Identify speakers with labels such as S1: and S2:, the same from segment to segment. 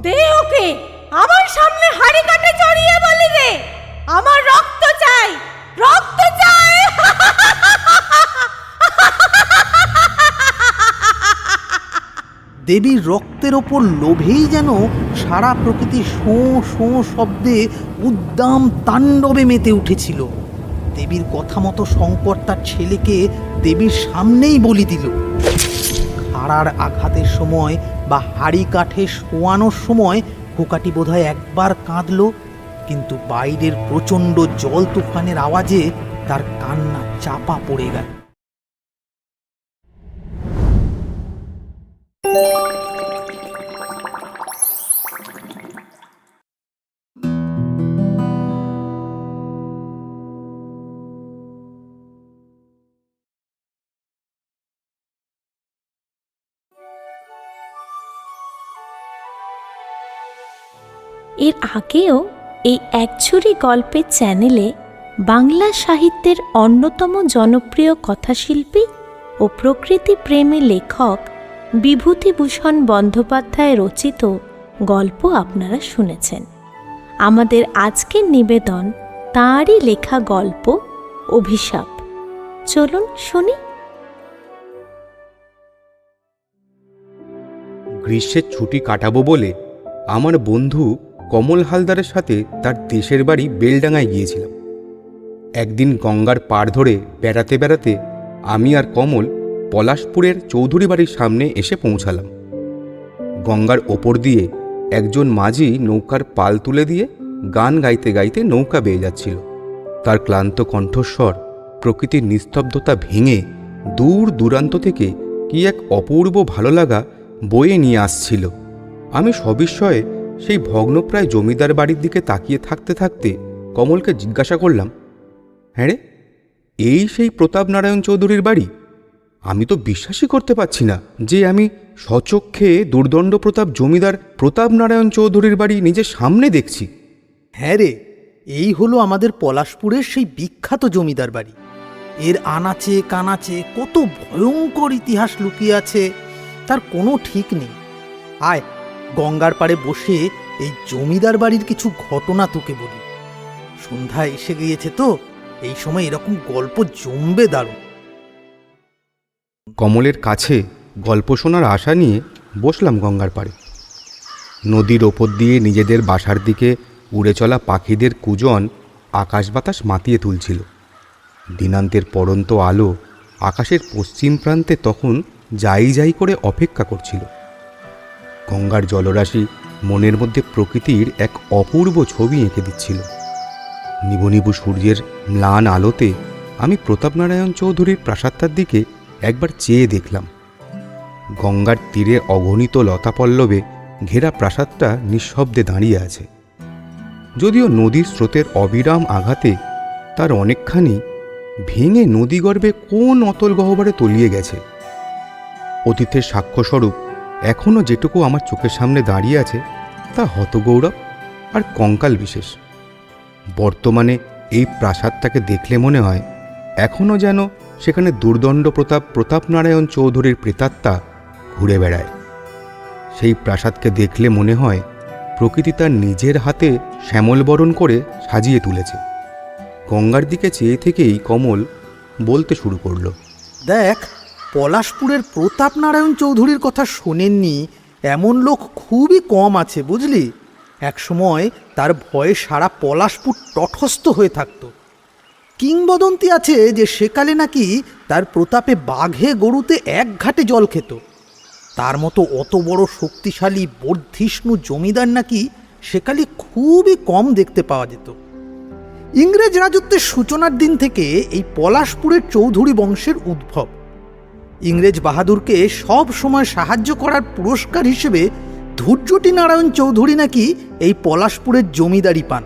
S1: দে ওকে, আমার সামনে হাড়ি কাটে চড়িয়ে বলি রে, আমার রক্ত চাই, রক্ত চাই।
S2: দেবীর রক্তের ওপর লোভেই যেন সারা প্রকৃতি শোঁ শোঁ শব্দে উদ্দাম তাণ্ডবে মেতে উঠেছিল। দেবীর কথা মতো শঙ্কর তার ছেলেকে দেবীর সামনেই বলি দিল। হাড়ার আঘাতের সময় বা হাড়ি কাঠে শোয়ানোর সময় খোকাটি বোধহয় একবার কাঁদল, কিন্তু বাইরের প্রচণ্ড জল তুফানের আওয়াজে তার কান্না চাপা পড়ে গেল।
S3: এর আগেও এই একছড়ি গল্পের চ্যানেলে বাংলা সাহিত্যের অন্যতম জনপ্রিয় কথাশিল্পী ও প্রকৃতি প্রেমী লেখক বিভূতিভূষণ বন্দ্যোপাধ্যায় রচিত গল্প আপনারা শুনেছেন। আমাদের আজকের নিবেদন তাঁরই লেখা গল্প অভিশাপ। চলুন শুনি।
S4: গ্রীষ্মের ছুটি কাটাবো বলে আমার বন্ধু কমল হালদারের সাথে তার দেশের বাড়ি বেলডাঙায় গিয়েছিলাম। একদিন গঙ্গার পাড় ধরে বেড়াতে বেড়াতে আমি আর কমল পলাশপুরের চৌধুরী বাড়ির সামনে এসে পৌঁছালাম। গঙ্গার ওপর দিয়ে একজন মাঝি নৌকার পাল তুলে দিয়ে গান গাইতে গাইতে নৌকা বেয়ে যাচ্ছিল। তার ক্লান্ত কণ্ঠস্বর প্রকৃতির নিস্তব্ধতা ভেঙে দূর দূরান্ত থেকে কি এক অপূর্ব ভালো লাগা বয়ে নিয়ে আসছিল। আমি সবিস্ময়ে সেই ভগ্নপ্রায় জমিদার বাড়ির দিকে তাকিয়ে থাকতে থাকতে কমলকে জিজ্ঞাসা করলাম, হ্যাঁ রে, এই সেই প্রতাপ নারায়ণ চৌধুরীর বাড়ি? আমি তো বিশ্বাসই করতে পারছি না যে আমি স্বচক্ষে দুর্দণ্ড প্রতাপ জমিদার প্রতাপ নারায়ণ চৌধুরীর বাড়ি নিজের সামনে দেখছি।
S2: হ্যাঁ রে, এই হলো আমাদের পলাশপুরের সেই বিখ্যাত জমিদার বাড়ি। এর আনাচে কানাচে কত ভয়ঙ্কর ইতিহাস লুকিয়ে আছে, তার কোনো ঠিক নেই। আয়, গঙ্গার পাড়ে বসে এই জমিদার বাড়ির কিছু ঘটনা তোকে বলি। সন্ধ্যা এসে গিয়েছে তো, এই সময় এরকম গল্প জমবে দারুণ।
S4: কমলের কাছে গল্প শোনার আশা নিয়ে বসলাম গঙ্গার পাড়ে। নদীর ওপর দিয়ে নিজেদের বাসার দিকে উড়ে চলা পাখিদের কুজন আকাশ বাতাস মাতিয়ে তুলছিল। দিনান্তের পড়ন্ত আলো আকাশের পশ্চিম প্রান্তে তখন যাই যাই করে অপেক্ষা করছিল। গঙ্গার জলরাশি মনের মধ্যে প্রকৃতির এক অপূর্ব ছবি এঁকে দিচ্ছিল। নিবু নিবু সূর্যের ম্লান আলোতে আমি প্রতাপনারায়ণ চৌধুরীর প্রাসাদটার দিকে একবার চেয়ে দেখলাম। গঙ্গার তীরে অগণিত লতাপল্লবে ঘেরা প্রাসাদটা নিঃশব্দে দাঁড়িয়ে আছে, যদিও নদীর স্রোতের অবিরাম আঘাতে তার অনেকখানি ভেঙে নদীগর্ভে কোন অতল গহ্বরে তলিয়ে গেছে। অতীতের সাক্ষ্যস্বরূপ এখনও যেটুকু আমার চোখের সামনে দাঁড়িয়ে আছে তা হতগৌরব আর কঙ্কাল বিশেষ। বর্তমানে এই প্রাসাদটাকে দেখলে মনে হয় এখনও যেন সেখানে দুর্দণ্ড প্রতাপ প্রতাপনারায়ণ চৌধুরীর প্রেতাত্মা ঘুরে বেড়ায়। সেই প্রাসাদকে দেখলে মনে হয় প্রকৃতি তার নিজের হাতে শ্যামলবরণ করে সাজিয়ে তুলেছে। গঙ্গার দিকে চেয়ে থেকেই কমল বলতে শুরু করল,
S2: দেখ, পলাশপুরের প্রতাপ নারায়ণ চৌধুরীর কথা শোনেননি এমন লোক খুবই কম আছে, বুঝলি। একসময় তার ভয়ে সারা পলাশপুর তটস্থ হয়ে থাকত। কিংবদন্তি আছে যে সেকালে নাকি তার প্রতাপে বাঘে গরুতে এক ঘাটে জল খেত। তার মতো অত বড় শক্তিশালী বর্ধিষ্ণু জমিদার নাকি সেকালে খুবই কম দেখতে পাওয়া যেত। ইংরেজ রাজত্বের সূচনার দিন থেকে এই পলাশপুরের চৌধুরী বংশের উদ্ভব। ইংরেজ বাহাদুরকে সব সময় সাহায্য করার পুরস্কার হিসেবে ধূর্যটি নারায়ণ চৌধুরী নাকি এই পলাশপুরের জমিদারি পান।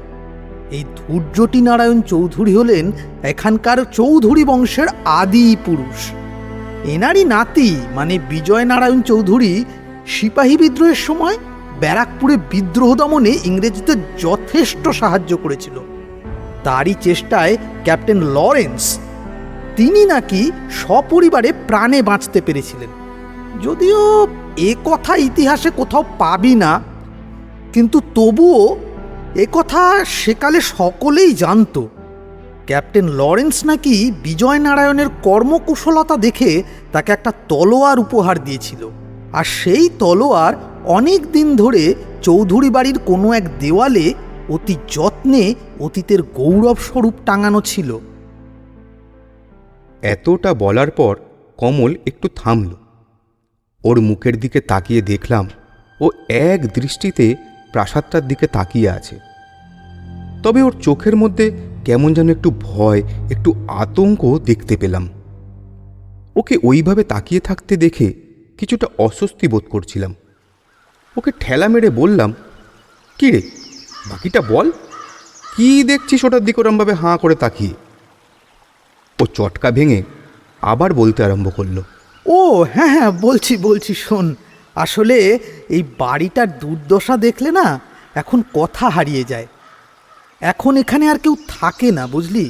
S2: এই ধূর্যটি নারায়ণ চৌধুরী হলেন এখানকার চৌধুরী বংশের আদি পুরুষ। এনারই নাতি মানে বিজয় নারায়ণ চৌধুরী সিপাহী বিদ্রোহের সময় ব্যারাকপুরে বিদ্রোহ দমনে ইংরেজদের যথেষ্ট সাহায্য করেছিল। তারই চেষ্টায় ক্যাপ্টেন লরেন্স, তিনি নাকি সপরিবারে প্রাণে বাঁচতে পেরেছিলেন। যদিও এ কথা ইতিহাসে কোথাও পাবি না, কিন্তু তবুও একথা সেকালে সকলেই জানত। ক্যাপ্টেন লরেন্স নাকি বিজয় নারায়ণের কর্মকুশলতা দেখে তাকে একটা তলোয়ার উপহার দিয়েছিল, আর সেই তলোয়ার অনেক দিন ধরে চৌধুরী বাড়ির কোনো এক দেওয়ালে অতি যত্নে অতীতের গৌরবস্বরূপ টাঙানো ছিল।
S4: এতটা বলার পর কমল একটু থামল। ওর মুখের দিকে তাকিয়ে দেখলাম ও এক দৃষ্টিতে প্রাসাদটার দিকে তাকিয়ে আছে। তবে ওর চোখের মধ্যে কেমন যেন একটু ভয়, একটু আতঙ্ক দেখতে পেলাম। ওকে ওইভাবে তাকিয়ে থাকতে দেখে কিছুটা অস্বস্তি বোধ করছিলাম। ওকে ঠেলা মেরে বললাম, কী রে, বাকিটা বল, কি দেখছিস ওটার দিকে ওরমভাবে হাঁ করে তাকিয়ে? ও চটকা ভেঙে আবার বলতে আরম্ভ করলো,
S2: ও হ্যাঁ হ্যাঁ, বলছি শোন, আসলে এই বাড়িটার দুর্দশা দেখলে না এখন কথা হারিয়ে যায়। এখন এখানে আর কেউ থাকে না, বুঝলি?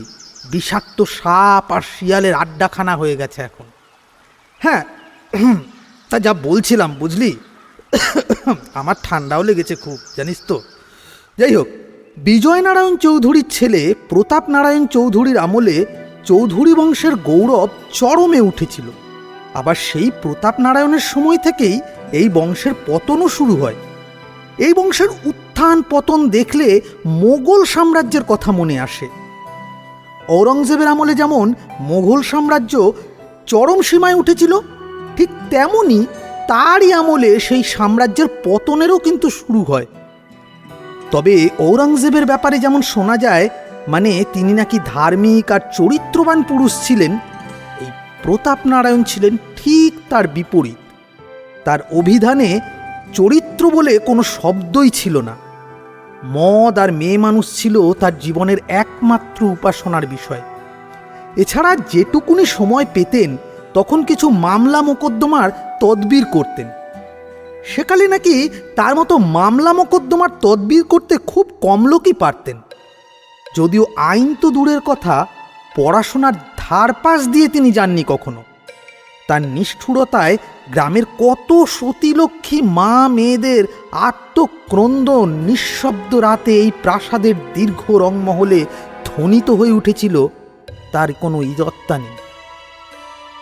S2: বিষাক্ত সাপ আর শিয়ালের আড্ডাখানা হয়ে গেছে এখন। হ্যাঁ, তা যা বলছিলাম, বুঝলি, আমার ঠান্ডাও লেগেছে খুব, জানিস তো। যাই হোক, বিজয় নারায়ণ চৌধুরীর ছেলে প্রতাপ নারায়ণ চৌধুরীর আমলে চৌধুরী বংশের গৌরব চরমে উঠেছিল। আবার সেই প্রতাপ নারায়ণের সময় থেকেই এই বংশের পতনও শুরু হয়। এই বংশের উত্থান পতন দেখলে মোগল সাম্রাজ্যের কথা মনে আসে। ঔরঙ্গজেবের আমলে যেমন মোগল সাম্রাজ্য চরম সীমায় উঠেছিল, ঠিক তেমনি তারই আমলে সেই সাম্রাজ্যের পতনেরও কিন্তু শুরু হয়। তবে ঔরঙ্গজেবের ব্যাপারে যেমন শোনা যায়, মানে তিনি নাকি ধার্মিক আর চরিত্রবান পুরুষ ছিলেন, এই প্রতাপ নারায়ণ ছিলেন ঠিক তার বিপরীত। তার অভিধানে চরিত্র বলে কোনো শব্দই ছিল না। মদ আর মেয়ে মানুষ ছিল তার জীবনের একমাত্র উপাসনার বিষয়। এছাড়া যেটুকুনি সময় পেতেন তখন কিছু মামলা মোকদ্দমার তদবির করতেন। সেকালে নাকি তার মতো মামলা মোকদ্দমার তদবির করতে খুব কম লোকই পারতেন। যদিও আইন তো দূরের কথা, পড়াশোনার ধারপাশ দিয়ে তিনি যাননি কখনো। তার নিষ্ঠুরতায় গ্রামের কত সতীলক্ষ্মী মা মেয়েদের আত্মক্রন্দন নিঃশব্দ রাতে এই প্রাসাদের দীর্ঘ রংমহলে ধ্বনিত হয়ে উঠেছিল, তার কোনো ইজত্তা নেই।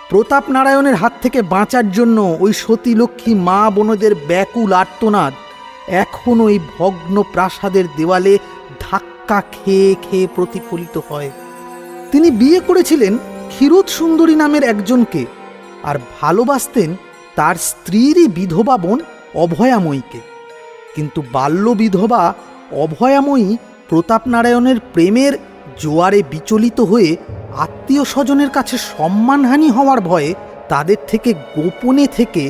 S2: প্রতাপ নারায়ণের হাত থেকে বাঁচার জন্য ওই সতীলক্ষ্মী মা বোনদের ব্যাকুল আর্তনাদ এখনও এই ভগ্ন প্রাসাদের দেওয়ালে ধাক্কা খেয়ে খেয়ে প্রতিফলিত হয়। তিনি বিয়ে করেছিলেন ক্ষীরোদ সুন্দরী নামের একজনকে, আর ভালোবাসতেন তার স্ত্রীরই বিধবা বোন অভয়াময়ীকে। কিন্তু বাল্য বিধবা অভয়াময়ী প্রতাপ নারায়ণের প্রেমের জোয়ারে বিচলিত হয়ে আত্মীয় স্বজনের কাছে সম্মানহানি হওয়ার ভয়ে তাদের থেকে গোপনে থেকে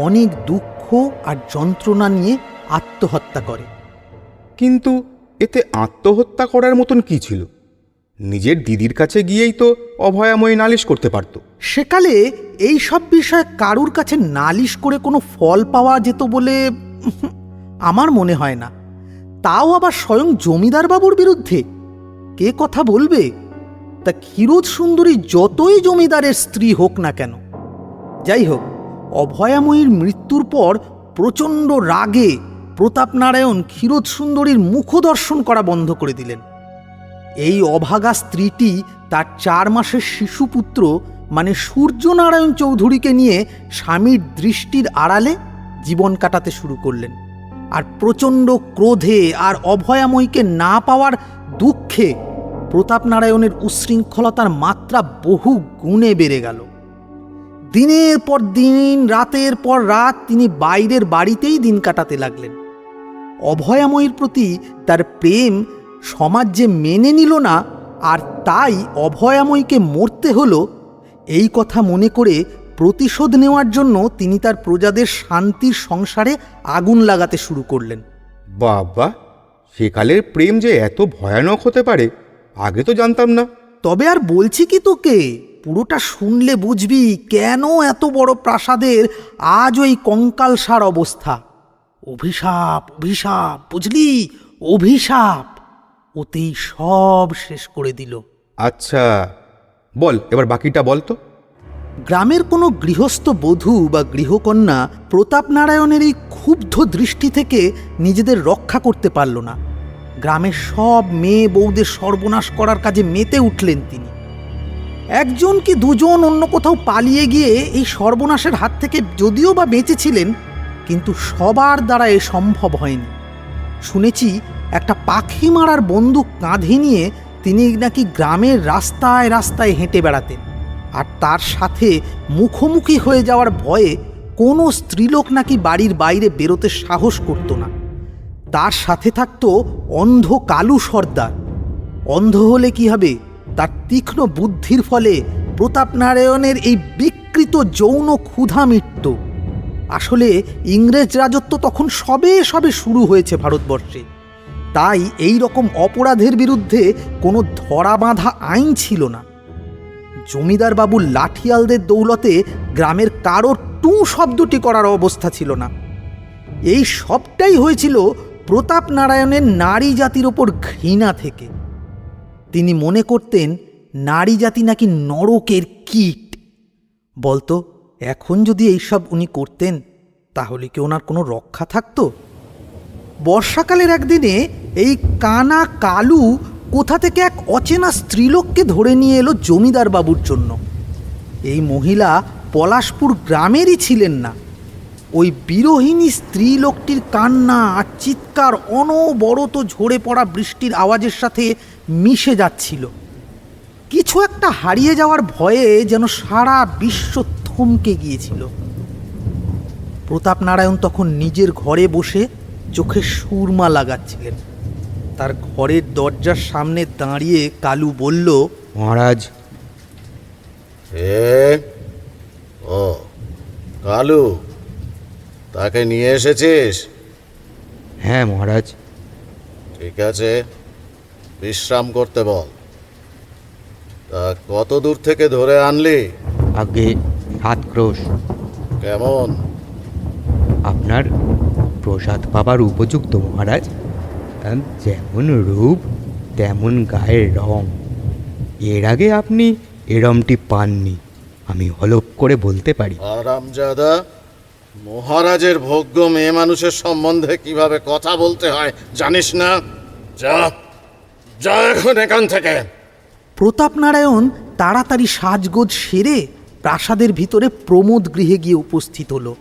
S2: অনেক দুঃখ আর যন্ত্রণা নিয়ে আত্মহত্যা করে।
S4: কিন্তু এতে আত্মহত্যা করার মতন কি ছিল? নিজের দিদির কাছে গিয়েই তো অভয়াময়ী নালিশ করতে পারত।
S2: সেকালে এই সব বিষয়ে কারুর কাছে নালিশ করে কোনো ফল পাওয়া যেত বলে আমার মনে হয় না। তাও আবার স্বয়ং জমিদার বাবুর বিরুদ্ধে কে কথা বলবে? তা ক্ষীরোদ সুন্দরী যতই জমিদারের স্ত্রী হোক না কেন। যাই হোক, অভয়াময়ীর মৃত্যুর পর প্রচণ্ড রাগে প্রতাপ নারায়ণ ক্ষীরোদ সুন্দরীর মুখ দর্শন করা বন্ধ করে দিলেন। এই অভাগা স্ত্রীটি তার 4 মাসের শিশুপুত্র মানে সূর্যনারায়ণ চৌধুরীকে নিয়ে স্বামীর দৃষ্টির আড়ালে জীবন কাটাতে শুরু করলেন। আর প্রচণ্ড ক্রোধে আর অভয়াময়ীকে না পাওয়ার দুঃখে প্রতাপ নারায়ণের উচ্ছৃঙ্খলতার মাত্রা বহু গুণে বেড়ে গেল। দিনের পর দিন, রাতের পর রাত তিনি বাইরের বাড়িতেই দিন কাটাতে লাগলেন। অভয়াময়ীর প্রতি তার প্রেম সমাজ যে মেনে নিল না, আর তাই অভয়াময়ীকে মরতে হলো, এই কথা মনে করে প্রতিশোধ নেওয়ার জন্য তিনি তার প্রজাদের শান্তির সংসারে আগুন লাগাতে শুরু করলেন।
S4: বাবা, সেকালের প্রেম যে এত ভয়ানক হতে পারে আগে তো জানতাম না।
S2: তবে আর বলছি কি তোকে, পুরোটা শুনলে বুঝবি কেন এত বড় প্রাসাদের আজ ওই কঙ্কালসার অবস্থা। অভিশাপ অভিশাপ, বুঝলি, অভিশাপ ওতেই সব শেষ করে দিল।
S4: আচ্ছা বল, এবার বাকিটা বল তো।
S2: গ্রামের কোনো গৃহস্থ বধূ বা গৃহকন্যা প্রতাপ নারায়ণের এই ক্ষুব্ধ দৃষ্টি থেকে নিজেদের রক্ষা করতে পারল না। গ্রামের সব মেয়ে বউদের সর্বনাশ করার কাজে মেতে উঠলেন তিনি। একজন কি দুজন অন্য কোথাও পালিয়ে গিয়ে এই সর্বনাশের হাত থেকে যদিও বা বেঁচেছিলেন, কিন্তু সবার দ্বারা এ সম্ভব হয়নি। শুনেছি একটা পাখি মারার বন্দুক কাঁধে নিয়ে তিনি নাকি গ্রামের রাস্তায় রাস্তায় হেঁটে বেড়াতেন, আর তার সাথে মুখোমুখি হয়ে যাওয়ার ভয়ে কোনো স্ত্রীলোক নাকি বাড়ির বাইরে বেরোতে সাহস করত না। তার সাথে থাকতো অন্ধ কালু সর্দার। অন্ধ হলে কি হবে, তার তীক্ষ্ণ বুদ্ধির ফলে প্রতাপ নারায়ণের এই বিকৃত যৌন ক্ষুধা মিটত। আসলে ইংরেজ রাজত্ব তখন সবে সবে শুরু হয়েছে ভারতবর্ষে, তাই এই রকম অপরাধের বিরুদ্ধে কোনো ধরা বাঁধা আইন ছিল না। জমিদার বাবুর লাঠিয়ালদের দৌলতে গ্রামের কারোর টু শব্দটি করার অবস্থা ছিল না। এই সবটাই হয়েছিল প্রতাপ নারায়ণের নারী জাতির ওপর ঘৃণা থেকে। তিনি মনে করতেন নারী জাতি নাকি নরকের কীট। বলতো, এখন যদি এইসব উনি করতেন তাহলে কি ওনার কোনো রক্ষা থাকতো? বর্ষাকালের একদিনে এই কানা কালু কোথা থেকে এক অচেনা স্ত্রীলোককে ধরে নিয়ে এলো জমিদার বাবুর জন্য। এই মহিলা পলাশপুর গ্রামেরই ছিলেন না। ওই বিরোহিণী স্ত্রীলোকটির কান্না আর চিৎকার অনবরত ঝরে পড়া বৃষ্টির আওয়াজের সাথে মিশে যাচ্ছিল। কিছু একটা হারিয়ে যাওয়ার ভয়ে যেন সারা বিশ্ব থমকে গিয়েছিল। প্রতাপ নারায়ণ তখন নিজের ঘরে বসে চোখে সুরমা লাগাচ্ছিলেন। তার ঘরের দরজার সামনে দাঁড়িয়ে কালু বলল,
S4: মহারাজ।
S5: ও কালু, তাকে নিয়ে এসেছিস?
S4: হ্যাঁ মহারাজ।
S5: ঠিক আছে, বিশ্রাম করতে বল। তা কত দূর থেকে ধরে আনলি?
S4: আগে 7 ক্রোশ।
S5: কেমন?
S4: আপনার প্রসাদ পাবার উপযুক্ত মহারাজ। যেমন রূপ তেমন গায়ের রং। এর আগে আপনি এরমটি পাননি, আমি হলপ করে বলতে পারি।
S5: আরামজাদা, মহারাজের ভোগ্য মেয়ে মানুষের সম্বন্ধে কিভাবে কথা বলতে হয় জানিস না? যা যা এখন এখান থেকে।
S2: প্রতাপ নারায়ণ তাড়াতাড়ি সাজগোজ সেরে প্রাসাদের ভিতরে প্রমোদ গৃহে গিয়ে উপস্থিত হলো।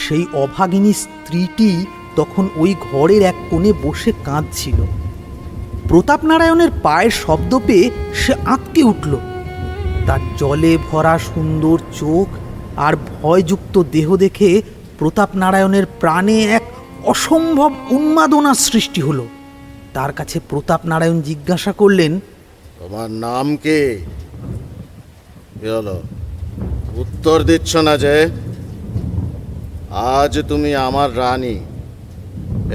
S2: সেই অভাগিনী স্ত্রীটি তখন ওই ঘরের এক কোণে বসে কাঁদছিল। প্রতাপ নারায়ণের পায়ের শব্দ পেয়ে সে আঁতকে উঠল। তার জলে ভরা সুন্দর চোখ আর ভয়যুক্ত দেহ দেখে প্রতাপ নারায়ণের প্রাণে এক অসম্ভব উন্মাদনার সৃষ্টি হলো। তার কাছে প্রতাপ নারায়ণ জিজ্ঞাসা করলেন,
S5: তোমার নাম কি? কি হলো, উত্তর দিচ্ছ না যে? আজ তুমি আমার রানী।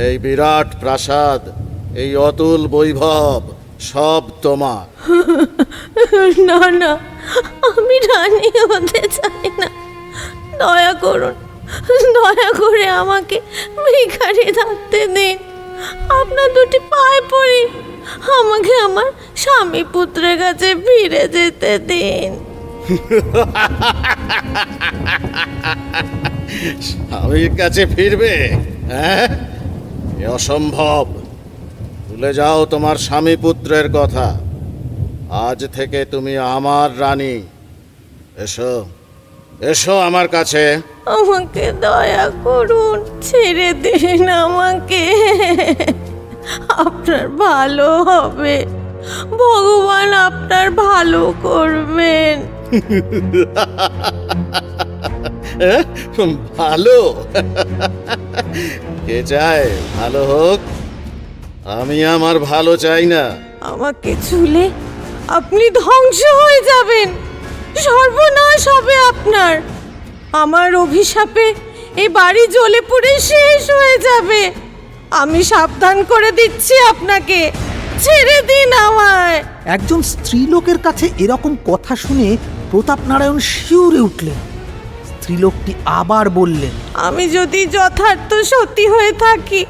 S5: এই বিরাট প্রাসাদ, এই অতুল বৈভব সব তোমার।
S3: না না, আমি রানী হতে চাই না। দয়া করুন, দয়া করে আমাকে ভিখারি থাকতে দিন। আপনার দুটি পায়ে পড়ি, আমাকে আমার স্বামী পুত্রের কাছে ফিরে যেতে দিন।
S5: স্বামীর কাছে ফিরবে? হ্যাঁ, এ অসম্ভব। ভুলে যাও তোমার স্বামী পুত্রের কথা। আজ থেকে তুমি আমার রানী। এসো এসো আমার কাছে।
S3: আমাকে দয়া করুন, ছেড়ে দিন আমাকে। আপনার ভালো হবে, ভগবান আপনার ভালো করবেন।
S5: ভালো? কে চায় ভালো হোক? আমি আমার ভালো চাই না।
S3: আমাকে ছুলে আপনি ধ্বংস হয়ে যাবেন, সর্বনাশ হবে আপনার। আমার অভিশাপে এই বাড়ি জ্বলে পুড়ে শেষ হয়ে যাবে। আমি সাবধান করে দিচ্ছি আপনাকে, ছেড়ে দিন আমায়।
S2: একজন স্ত্রীলোকের কাছে এরকম কথা শুনে প্রতাপ নারায়ণ শিউরে উঠলেন। স্ত্রীলোকটি আবার বললেন,
S3: আমি যদি যথার্থ সতী হয়ে থাকি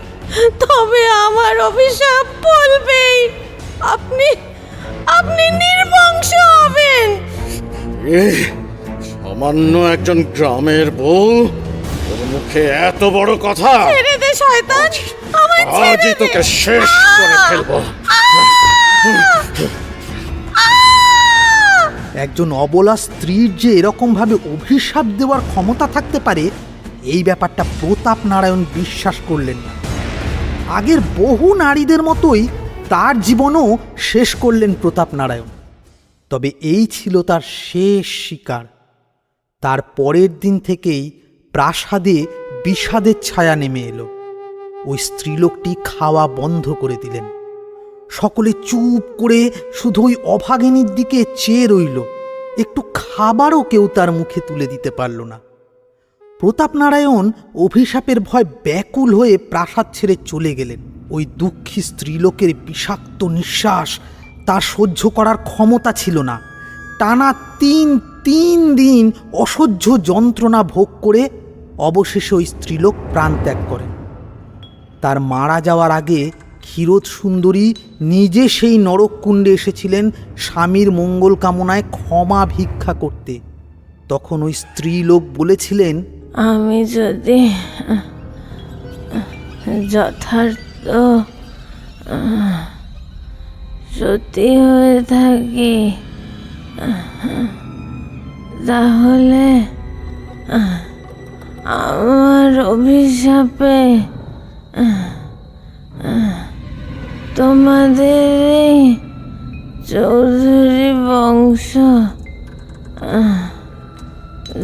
S3: তবে আমার অভিশাপ বলবেই। আপনি আপনি নির্বংশ হবেন।
S5: সামান্য একজন গ্রামের বউ, তোর মুখে এত বড় কথা!
S1: ছেড়ে দে শয়তান, আমায় ছেড়ে
S5: আজই
S1: দে।
S5: তোকে শেষ করে ফেলবো।
S2: একজন অবলা স্ত্রীর যে এরকমভাবে অভিশাপ দেওয়ার ক্ষমতা থাকতে পারে, এই ব্যাপারটা প্রতাপ নারায়ণ বিশ্বাস করলেন না। আগের বহু নারীদের মতোই তার জীবনও শেষ করলেন প্রতাপ নারায়ণ। তবে এই ছিল তার শেষ শিকার। তার পরের দিন থেকেই প্রাসাদে বিষাদের ছায়া নেমে এলো। ওই স্ত্রীলোকটি খাওয়া বন্ধ করে দিলেন। সকলে চুপ করে শুধু ওই অভাগিনীর দিকে চেয়ে রইল। একটু খাবারও কেউ তার মুখে তুলে দিতে পারল না। প্রতাপ নারায়ণ অভিশাপের ভয় ব্যাকুল হয়ে প্রাসাদ ছেড়ে চলে গেলেন। ওই দুঃখী স্ত্রীলোকের বিষাক্ত নিঃশ্বাস তার সহ্য করার ক্ষমতা ছিল না। টানা তিন দিন অসহ্য যন্ত্রণা ভোগ করে অবশেষে ওই স্ত্রীলোক প্রাণ ত্যাগ করেন। তার মারা যাওয়ার আগে ক্ষীরোদ সুন্দরী নিজে সেই নরককুণ্ডে এসেছিলেন স্বামীর মঙ্গল কামনায় ক্ষমা ভিক্ষা করতে। তখন ওই স্ত্রীলোক বলেছিলেন,
S3: আমি যদি যথার্থ সত্যি হয়ে থাকি, তাহলে আমার অভিশাপে তোমাদের এই চৌধুরী বংশ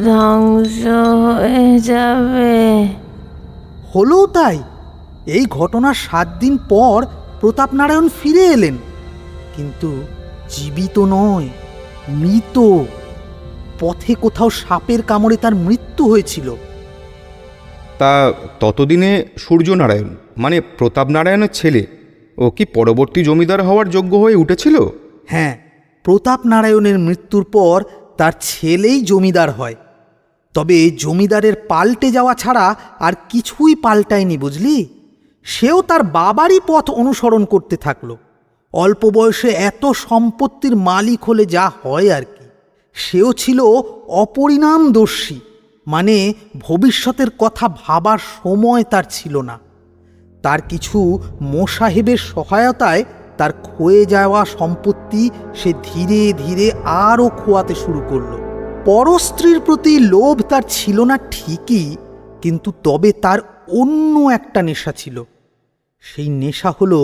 S3: ধ্বংস হয়ে যাবে।
S2: হলো তাই। এই ঘটনার 7 দিন পর প্রতাপ নারায়ণ ফিরে এলেন, কিন্তু জীবিত নয়, মৃত। পথে কোথাও সাপের কামড়ে তার মৃত্যু হয়েছিল।
S4: তা ততদিনে সূর্যনারায়ণ মানে প্রতাপ নারায়ণের ছেলে, ও কি পরবর্তী জমিদার হওয়ার যোগ্য হয়ে উঠেছিল?
S2: হ্যাঁ, প্রতাপ নারায়ণের মৃত্যুর পর তার ছেলেই জমিদার হয়। তবে জমিদারের পাল্টে যাওয়া ছাড়া আর কিছুই পাল্টায়নি, বুঝলি? সেও তার বাবারই পথ অনুসরণ করতে থাকলো। অল্প বয়সে এত সম্পত্তির মালিক হলে যা হয় আর কি। সেও ছিল অপরিণামদর্শী, মানে ভবিষ্যতের কথা ভাবার সময় তার ছিল না। তার কিছু মোসাহেবের সহায়তায় তার ক্ষয়ে যাওয়া সম্পত্তি সে ধীরে ধীরে আরও খোয়াতে শুরু করল। পরস্ত্রীর প্রতি লোভ তার ছিল না ঠিকই, কিন্তু তবে তার অন্য একটা নেশা ছিল। সেই নেশা হলো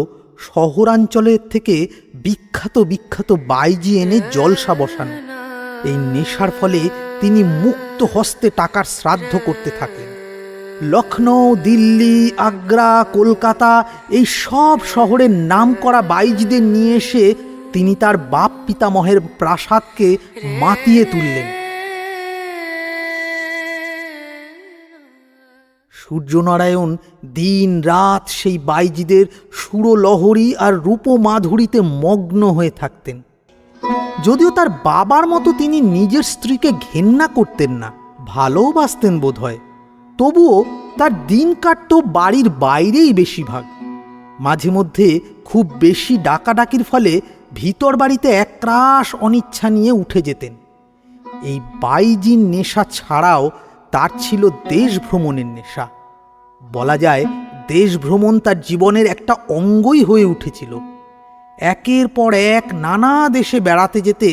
S2: শহরাঞ্চলের থেকে বিখ্যাত বাইজি এনে জলসা বসানো। এই নেশার ফলে তিনি মুক্ত হস্তে টাকার শ্রাদ্ধ করতে থাকলেন। লখনৌ, দিল্লি, আগ্রা, কলকাতা এই সব শহরের নামকরা বাইজিদের নিয়ে এসে তিনি তার বাপ পিতামহের প্রাসাদকে মাতিয়ে তুললেন। সূর্যনারায়ণ দিন রাত সেই বাইজিদের সুরলহরী আর রূপমাধুরীতে মগ্ন হয়ে থাকতেন। যদিও তার বাবার মতো তিনি নিজের স্ত্রীকে ঘেন্না করতেন না, ভালোবাসতেন বোধহয়, তবুও তার দিন কাটত বাড়ির বাইরেই বেশিরভাগ। মাঝে মধ্যে খুব বেশি ডাকাডাকির ফলে ভিতর বাড়িতে একরাশ অনিচ্ছা নিয়ে উঠে যেতেন। এই বাইজির নেশা ছাড়াও তার ছিল দেশ ভ্রমণের নেশা। বলা যায় দেশ ভ্রমণ তার জীবনের একটা অঙ্গই হয়ে উঠেছিল। একের পর এক নানা দেশে বেড়াতে যেতে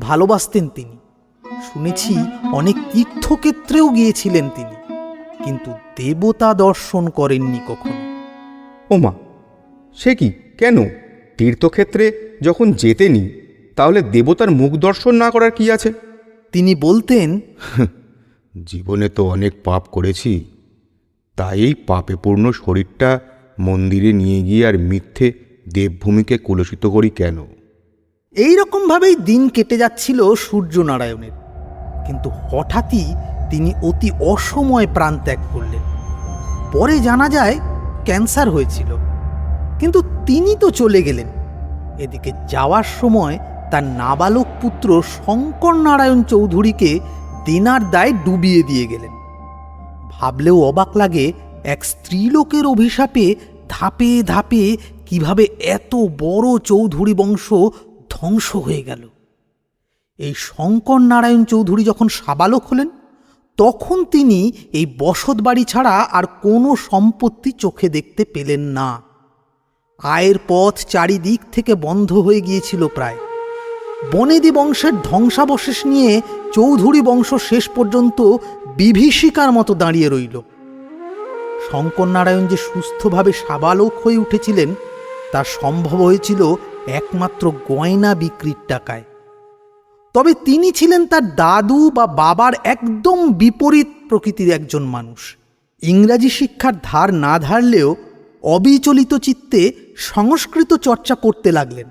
S2: ভালোবাসতেন তিনি। শুনেছি অনেক তীর্থক্ষেত্রেও গিয়েছিলেন তিনি, কিন্তু দেবতা দর্শন করেননি কখনো।
S4: ওমা, সে কি? কেন? তীর্থক্ষেত্রে যখন যেতেনি, তাহলে দেবতার মুখ দর্শন না করার কি আছে?
S2: তিনি বলতেন,
S4: জীবনে তো অনেক পাপ করেছি, তাই এই পাপে পূর্ণ শরীরটা মন্দিরে নিয়ে গিয়ে আর মিথ্যে দেবভূমিকে কলুষিত করি কেন?
S2: এই রকমভাবেই দিন কেটে যাচ্ছিল সূর্যনারায়ণের। কিন্তু হঠাৎই তিনি অতি অসময়ে প্রাণ ত্যাগ করলেন। পরে জানা যায় ক্যান্সার হয়েছিল, কিন্তু তিনি তো চলে গেলেন। এদিকে যাওয়ার সময় তার নাবালক পুত্র শঙ্কর নারায়ণ চৌধুরীকে দেনার দায়ে ডুবিয়ে দিয়ে গেলেন। ভাবলেও অবাক লাগে, এক স্ত্রীলোকের অভিশাপে ধাপে ধাপে কিভাবে এত বড় চৌধুরী বংশ ধ্বংস হয়ে গেল। এই শঙ্কর নারায়ণ চৌধুরী যখন সাবালক হলেন, তখন তিনি এই বসত বাড়ি ছাড়া আর কোনো সম্পত্তি চোখে দেখতে পেলেন না। আয়ের পথ চারিদিক থেকে বন্ধ হয়ে গিয়েছিল প্রায়। বনেদি বংশের ধ্বংসাবশেষ নিয়ে চৌধুরী বংশ শেষ পর্যন্ত বিভীষিকার মতো দাঁড়িয়ে রইল। শঙ্কর নারায়ণ যে সুস্থভাবে সাবালক হয়ে উঠেছিলেন তা সম্ভব হয়েছিল একমাত্র গয়না বিক্রির টাকায়। তবে তিনি ছিলেন তার দাদু বা বাবার একদম বিপরীত প্রকৃতির একজন মানুষ। ইংরাজি শিক্ষার ধার না ধারলেও অবিচলিত চিত্তে সংস্কৃত চর্চা করতে লাগলেন।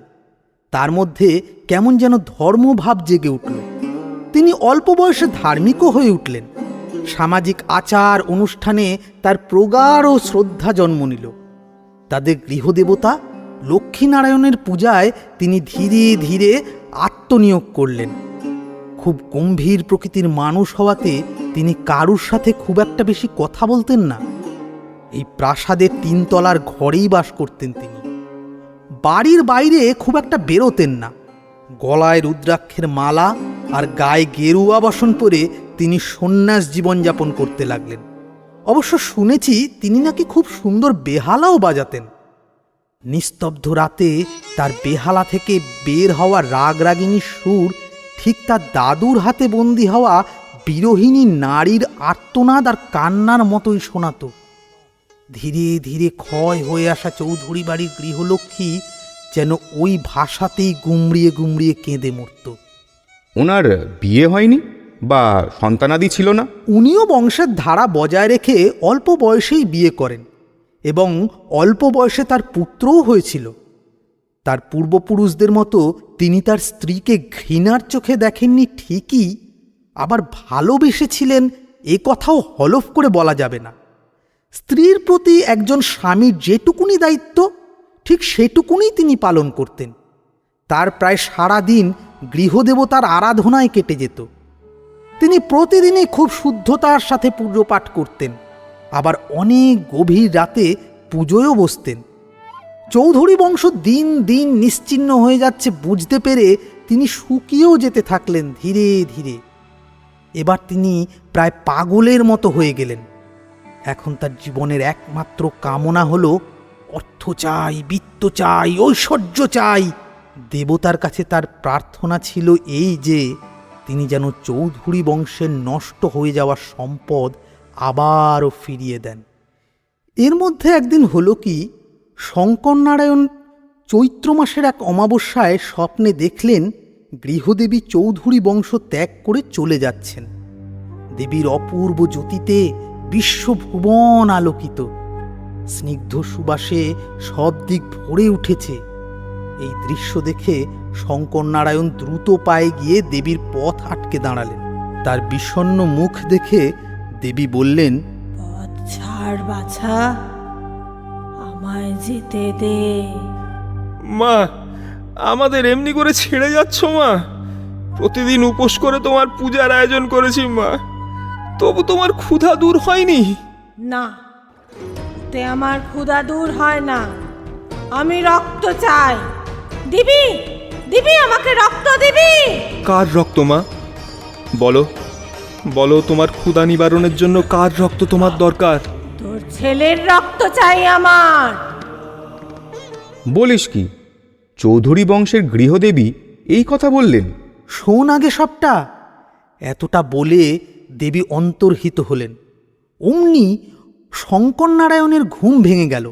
S2: তার মধ্যে কেমন যেন ধর্মভাব জেগে উঠল। তিনি অল্প বয়সে ধার্মিকও হয়ে উঠলেন। সামাজিক আচার অনুষ্ঠানে তার প্রগাঢ় শ্রদ্ধা জন্ম নিল। তাদের গৃহদেবতা লক্ষ্মীনারায়ণের পূজায় তিনি ধীরে ধীরে আত্মনিয়োগ করলেন। খুব গম্ভীর প্রকৃতির মানুষ হওয়াতে তিনি কারুর সাথে খুব একটা বেশি কথা বলতেন না। এই প্রাসাদের 3 তলার ঘরেই বাস করতেন তিনি। বাড়ির বাইরে খুব একটা বেরোতেন না। গলায় রুদ্রাক্ষের মালা আর গায়ে গেরুয়া বসন পরে তিনি সন্ন্যাস জীবনযাপন করতে লাগলেন। অবশ্য শুনেছি তিনি নাকি খুব সুন্দর বেহালাও বাজাতেন। নিস্তব্ধ রাতে তার বেহালা থেকে বের হওয়া রাগরাগিনীর সুর ঠিক তার দাদুর হাতে বন্দী হওয়া বিরোহিণী নারীর আর্তনাদ আর কান্নার মতোই শোনাতো। ধীরে ধীরে ক্ষয় হয়ে আসা চৌধুরী বাড়ির গৃহলক্ষ্মী যেন ওই ভাষাতেই গুমড়িয়ে গুমড়িয়ে কেঁদে মরত।
S4: ওনার বিয়ে হয়নি বা সন্তানাদি ছিল না?
S2: উনিও বংশের ধারা বজায় রেখে অল্প বয়সেই বিয়ে করেন এবং অল্প বয়সে তার পুত্রও হয়েছিল। তার পূর্বপুরুষদের মতো তিনি তার স্ত্রীকে ঘৃণার চোখে দেখেননি ঠিকই, আবার ভালোবেসেছিলেন এ কথাও হলফ করে বলা যাবে না। স্ত্রীর প্রতি একজন স্বামীর যেটুকুনি দায়িত্ব ঠিক সেটুকুনি তিনি পালন করতেন। তার প্রায় সারা দিন গৃহদেবতার আরাধনায় কেটে যেত। তিনি প্রতিদিনই খুব শুদ্ধতার সাথে পুজো পাঠ করতেন, আবার অনেক গভীর রাতে পুজোয়ও বসতেন। চৌধুরী বংশ দিন দিন নিশ্চিহ্ন হয়ে যাচ্ছে বুঝতে পেরে তিনি শুকিয়েও যেতে থাকলেন ধীরে ধীরে। এবার তিনি প্রায় পাগলের মতো হয়ে গেলেন। এখন তার জীবনের একমাত্র কামনা হলো অর্থ চাই, বিত্ত চাই, ঐশ্বর্য চাই। দেবতার কাছে তার প্রার্থনা ছিল এই যে তিনি যেন চৌধুরী বংশের নষ্ট হয়ে যাওয়া সম্পদ আবারও ফিরিয়ে দেন। এর মধ্যে একদিন হলো কি, শঙ্কর নারায়ণ চৈত্র মাসের এক অমাবস্যায় স্বপ্নে দেখলেন গৃহদেবী চৌধুরী বংশ ত্যাগ করে চলে যাচ্ছেন। দেবীর অপূর্ব জ্যোতিতে বিশ্বভুবন আলোকিত। স্নিগ্ধ সুবাসে সব দিক ভরে উঠেছে। এই দৃশ্য দেখে শঙ্কর নারায়ণ দ্রুত পায়ে গিয়ে দেবীর পথ আটকে দাঁড়ালেন। তার বিষণ্ণ মুখ দেখে দেবী বললেন,
S1: পথ ছাড় বাছা, আমায় যেতে দে।
S6: মা, আমাদের এমনি করে ছেড়ে যাচ্ছ মা? প্রতিদিন উপোস করে তোমার পূজার আয়োজন করেছি মা, তবু তোমার ক্ষুধা দূর হয়নি?
S1: না, তে আমার ক্ষুধা দূর হয় না। আমি রক্ত চাই। দিবি দিবি আমাকে রক্ত দিবি?
S6: কার রক্ত মা? বলো বলো, তোমার ক্ষুধা নিবারণের জন্য কার রক্ত তোমার দরকার?
S1: তোর ছেলের রক্ত চাই আমার।
S4: বলিস কি, চৌধুরী বংশের গৃহদেবী এই কথা বললেন?
S2: শোন আগে সবটা। এতটা বলে দেবী অন্তর্হিত হলেন। অমনি শঙ্কর নারায়ণের ঘুম ভেঙে গেল।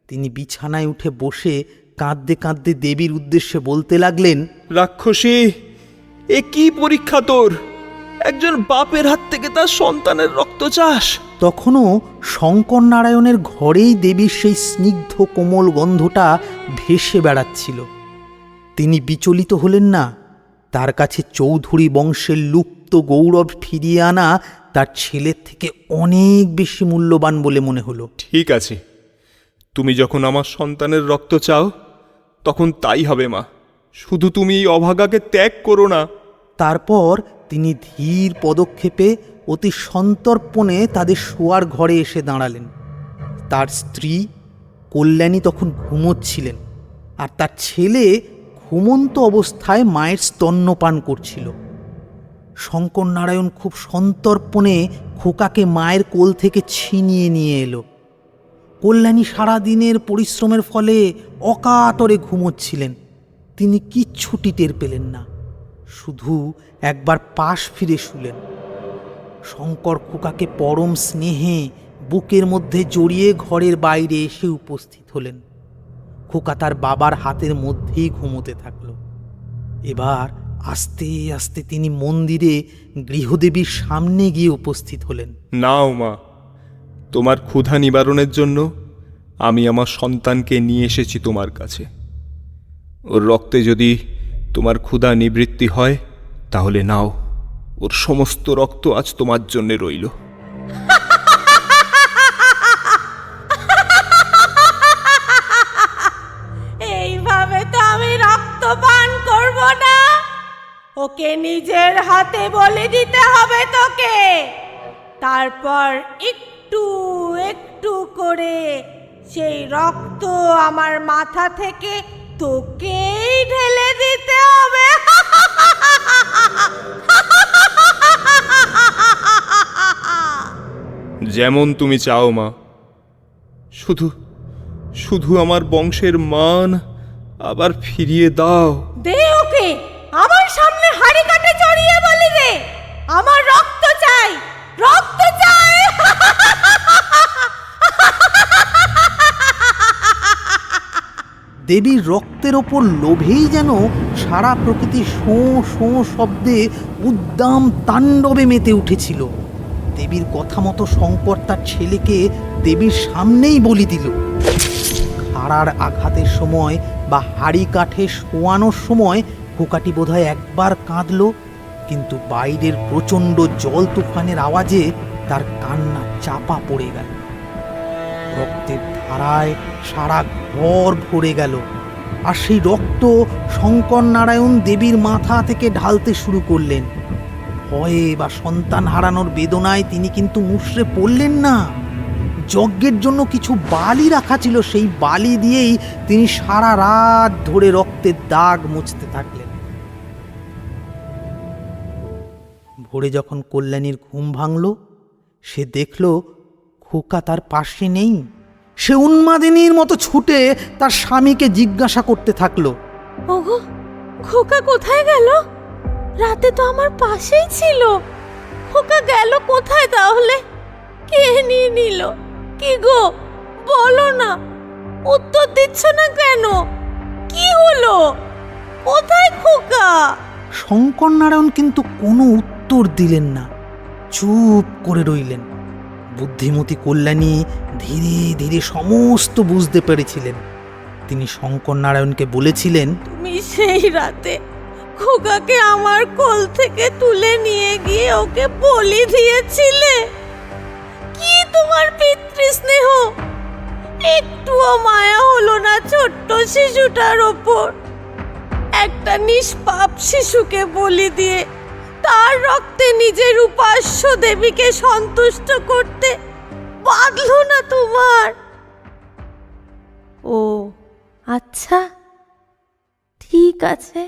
S2: তিনি বিছানায় উঠে বসে কাঁদতে কাঁদতে দেবীর উদ্দেশ্যে বলতে লাগলেন,
S6: রাক্ষসী, এ কি পরীক্ষা তোর? একজন বাপের হাত থেকে তার সন্তানের রক্ত চাস?
S2: তখনও শঙ্কর নারায়ণের ঘরেই দেবীর সেই স্নিগ্ধ কোমল গন্ধটা ভেসে বেড়াচ্ছিল। তিনি বিচলিত হলেন না। তার কাছে চৌধুরী বংশের লুপ্ত গৌরব ফিরিয়ে আনা তার ছেলের থেকে অনেক বেশি মূল্যবান বলে মনে হলো।
S6: ঠিক আছে, তুমি যখন আমার সন্তানের রক্ত চাও তখন তাই হবে মা। শুধু তুমি এই অভাগাকে ত্যাগ করো না।
S2: তারপর তিনি ধীর পদক্ষেপে অতি সন্তর্পণে তাদের শোয়ার ঘরে এসে দাঁড়ালেন। তার স্ত্রী কল্যাণী তখন ঘুমোচ্ছিলেন, আর তার ছেলে ঘুমন্ত অবস্থায় মায়ের স্তন্যপান করছিল। শঙ্কর নারায়ণ খুব সন্তর্পণে খোকাকে মায়ের কোল থেকে ছিনিয়ে নিয়ে এলো। কল্যাণী সারাদিনের পরিশ্রমের ফলে অকাতরে ঘুমোচ্ছিলেন। তিনি কিচ্ছুটি টের পেলেন না, শুধু একবার পাশ ফিরে শুলেন। শঙ্কর খোকাকে পরম স্নেহে বুকের মধ্যে জড়িয়ে ঘরের বাইরে এসে উপস্থিত হলেন। খোকা তার বাবার হাতের মধ্যেই ঘুমোতে থাকল। এবার আস্তে আস্তে তিনি মন্দিরে গৃহদেবীর সামনে গিয়ে উপস্থিত হলেন।
S6: নাও মা, তোমার ক্ষুধা নিবারণের জন্য আমি আমার সন্তানকে নিয়ে এসেছি তোমার কাছে। ওর রক্তে যদি তোমার ক্ষুধা নিবৃত্তি হয় তাহলে নাও, ওর সমস্ত রক্ত আজ তোমার জন্যে রইল।
S1: এইভাবে তো আমি রক্ত পান করব না, ওকে নিজের হাতে বলি দিতে হবে তোকে। তারপর একটু একটু করে সেই রক্ত আমার মাথা থেকে তোকেই ঢেলে দিতে হবে।
S6: যেমন তুমি চাও মা, শুধু শুধু আমার বংশের মান আবার ফিরিয়ে দাও।
S1: দে ওকে, আমার সামনে হাড়ি কাটে চড়িয়ে বলি রে, আমার রক্ত চাই, রক্ত চাই।
S2: দেবীর রক্তের ওপর লোভেই যেন সারা প্রকৃতি শোঁ শোঁ শব্দে উদ্দাম তাণ্ডবে মেতে উঠেছিল। দেবীর কথা মতো শঙ্কর তার ছেলেকে দেবীর সামনেই বলি দিল। হাড়ার আঘাতের সময় বা হাড়ি কাঠে শোয়ানোর সময় খোকাটি বোধহয় একবার কাঁদল, কিন্তু বাইরের প্রচণ্ড জল তুফানের আওয়াজে তার কান্না চাপা পড়ে গেল। রক্তের ধারায় সারা ঘর ভরে গেল, আর সেই রক্ত শঙ্কর নারায়ণ দেবীর মাথা থেকে ঢালতে শুরু করলেন। ভয়ে বা সন্তান হারানোর বেদনায় তিনি কিন্তু মুষড়ে পড়লেন না। যজ্ঞের জন্য কিছু বালি রাখা ছিল, সেই বালি দিয়েই তিনি সারা রাত ধরে রক্তের দাগ মুছতে থাকলেন। ভোরে যখন কল্যাণীর ঘুম ভাঙল, সে দেখল খোকা তার পাশে নেই। সে উন্মাদিনীর মতো ছুটে তার স্বামীকে জিজ্ঞাসা করতে থাকলো,
S3: ওগো, খোকা কোথায় গেল? রাতে তো আমার পাশেই ছিল। খোকা গেল কোথায় তাহলে? কে নিয়ে নিল? কি গো, বলো না, উত্তর দিচ্ছ না কেন? কি হলো? কোথায় খোকা?
S2: শঙ্কর নারায়ণ কিন্তু কোনো উত্তর দিলেন না, চুপ করে রইলেন। বুদ্ধিমতী কল্যাণী ধীরে ধীরে সমস্ত বুঝতে পেরেছিলেন। তিনি শঙ্কর নারায়ণকে বলেছিলেন,
S3: তুমি সেই রাতে খোকাকে আমার কোল থেকে তুলে নিয়ে গিয়ে ওকে বলি দিয়েছিলে। কি তোমার পিতৃস্নেহ! একটুও মায়া হলো না ছোট্ট শিশুটার ওপর। একটা নিষ্পাপ শিশুকে বলি দিয়ে তার রক্তে নিজের উপাস্য দেবীকে সন্তুষ্ট করতে বাধলো না তোমার? ও আচ্ছা, ঠিক আছে।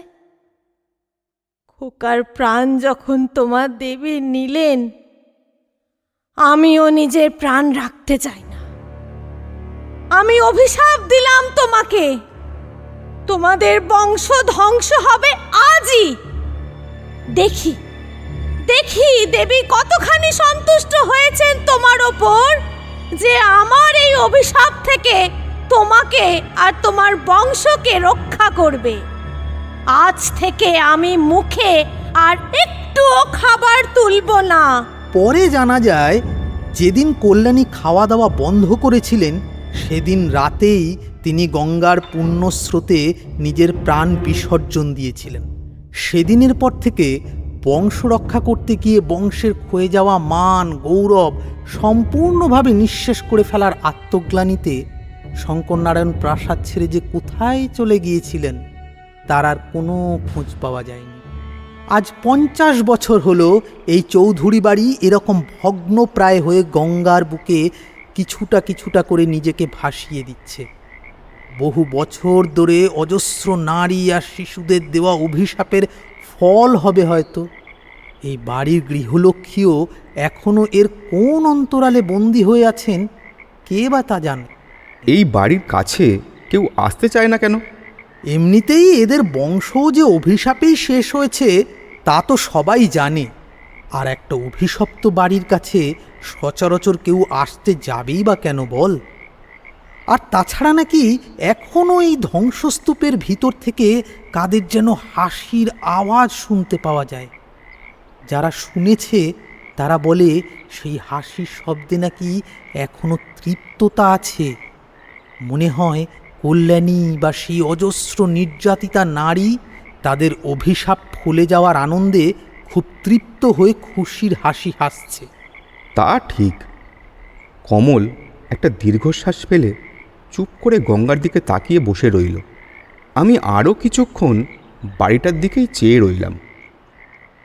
S3: খোকার প্রাণ যখন তোমার দেবী নিলেন,
S1: আমিও নিজের প্রাণ রাখতে চাই না। আমি অভিশাপ দিলাম তোমাকে, তোমাদের বংশ ধ্বংস হবে আজই। দেখি দেখি দেবী কতখানি সন্তুষ্ট হয়েছেন তোমার ওপর, যে আমার এই অভিশাপ থেকে তোমাকে আর তোমার বংশকে রক্ষা করবে। আজ থেকে আমি মুখে আর একটুও খাবার তুলব না।
S2: পরে জানা যায় যেদিন কল্যাণী খাওয়া দাওয়া বন্ধ করেছিলেন, সেদিন রাতেই তিনি গঙ্গার পুণ্যস্রোতে নিজের প্রাণ বিসর্জন দিয়েছিলেন। সেদিনের পর থেকে বংশ রক্ষা করতে গিয়ে বংশের ক্ষয়ে যাওয়া মান গৌরব সম্পূর্ণভাবে নিঃশেষ করে ফেলার আত্মগ্লানিতে শঙ্কর নারায়ণ প্রাসাদ ছেড়ে যে কোথায় চলে গিয়েছিলেন তার আর কোনো খোঁজ পাওয়া যায়নি। আজ 50 বছর হলো এই চৌধুরী বাড়ি এরকম ভগ্ন প্রায় হয়ে গঙ্গার বুকে কিছুটা কিছুটা করে নিজেকে ভাসিয়ে দিচ্ছে। বহু বছর ধরে অজস্র নারী আর শিশুদের দেওয়া অভিশাপের ফল হবে হয়তো। এই বাড়ির গৃহলক্ষ্মীও এখনও এর কোন অন্তরালে বন্দী হয়ে আছেন, কে বা তা জানে।
S4: এই বাড়ির কাছে কেউ আসতে চায় না কেন?
S2: এমনিতেই এদের বংশও যে অভিশাপেই শেষ হয়েছে তা তো সবাই জানে। আর একটা অভিশপ্ত বাড়ির কাছে সচরাচর কেউ আসতে যাবেই বা কেন বল? আর তাছাড়া নাকি এখনও এই ধ্বংসস্তূপের ভিতর থেকে কাদের যেন হাসির আওয়াজ শুনতে পাওয়া যায়। যারা শুনেছে তারা বলে সেই হাসির শব্দে নাকি এখনও তৃপ্ততা আছে। মনে হয় কল্যাণী বা সেই অজস্র নির্যাতিতা নারী তাদের অভিশাপ ফলে যাওয়ার আনন্দে খুব তৃপ্ত হয়ে খুশির হাসি হাসছে।
S4: তা ঠিক। কমল একটা দীর্ঘশ্বাস ফেলে চুপ করে গঙ্গার দিকে তাকিয়ে বসে রইল। আমি আরও কিছুক্ষণ বাড়িটার দিকেই চেয়ে রইলাম।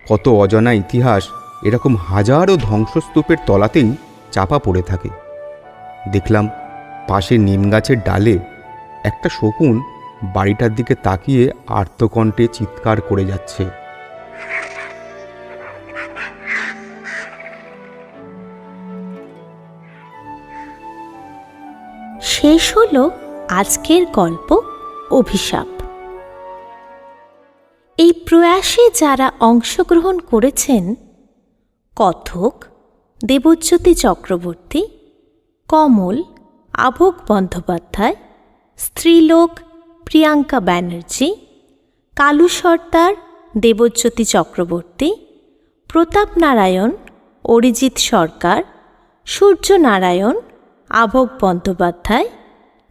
S4: কত অজানা ইতিহাস এরকম হাজারো ধ্বংসস্তূপের তলাতেই চাপা পড়ে থাকে। দেখলাম পাশে নিম গাছের ডালে একটা শকুন বাড়িটার দিকে তাকিয়ে আর্তকণ্ঠে চিৎকার করে যাচ্ছে।
S3: শেষ হলো আজকের গল্প অভিশাপ। এই প্রয়াসে যারা অংশগ্রহণ করেছেন কথক দেবজ্যোতি চক্রবর্তী, কমল আভোগ বন্দ্যোপাধ্যায়, স্ত্রীলোক প্রিয়াঙ্কা ব্যানার্জি, কালু সর্দার দেবজ্যোতি চক্রবর্তী, প্রতাপ নারায়ণ অরিজিৎ সরকার, সূর্যনারায়ণ আভোগ বন্দ্যোপাধ্যায়,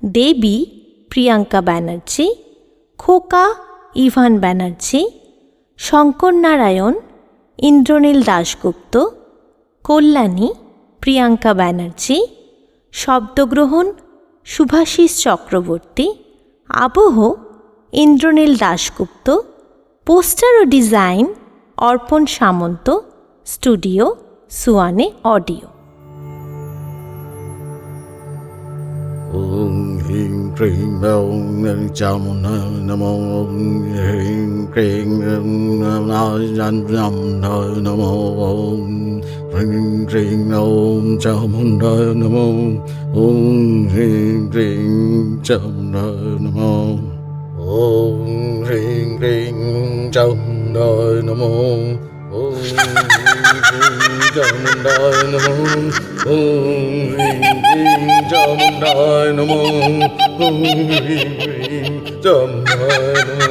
S3: দেবী প্রিয়াঙ্কা ব্যানার্জি, খোকা ইভান ব্যানার্জি, শঙ্কর নারায়ণ ইন্দ্রনীল দাশগুপ্ত, কল্যাণী প্রিয়াঙ্কা ব্যানার্জি, শব্দগ্রহণ শুভাশিস চক্রবর্তী, আবহ ইন্দ্রনীল দাশগুপ্ত, পোস্টার ও ডিজাইন অর্পণ সামন্ত, স্টুডিও সুয়ানে অডিও।
S5: ওম হ্রিং ক্রিং চামুন্ডায় নমো। ওম হ্রিং ক্রিং চামুন্ডায় নমো। ওম হ্রিং ক্রিং ওম চামুন্ডায় নমো। ওম হ্রিং ক্রিং চামুন্ডায় নমো। ওম হ্রিং ক্রিং চামুন্ডায় নমো। ওম চামুন্ডায় নমো। ওম চামুন্ডায় নমো। ওম চামুন্ডায় নমো।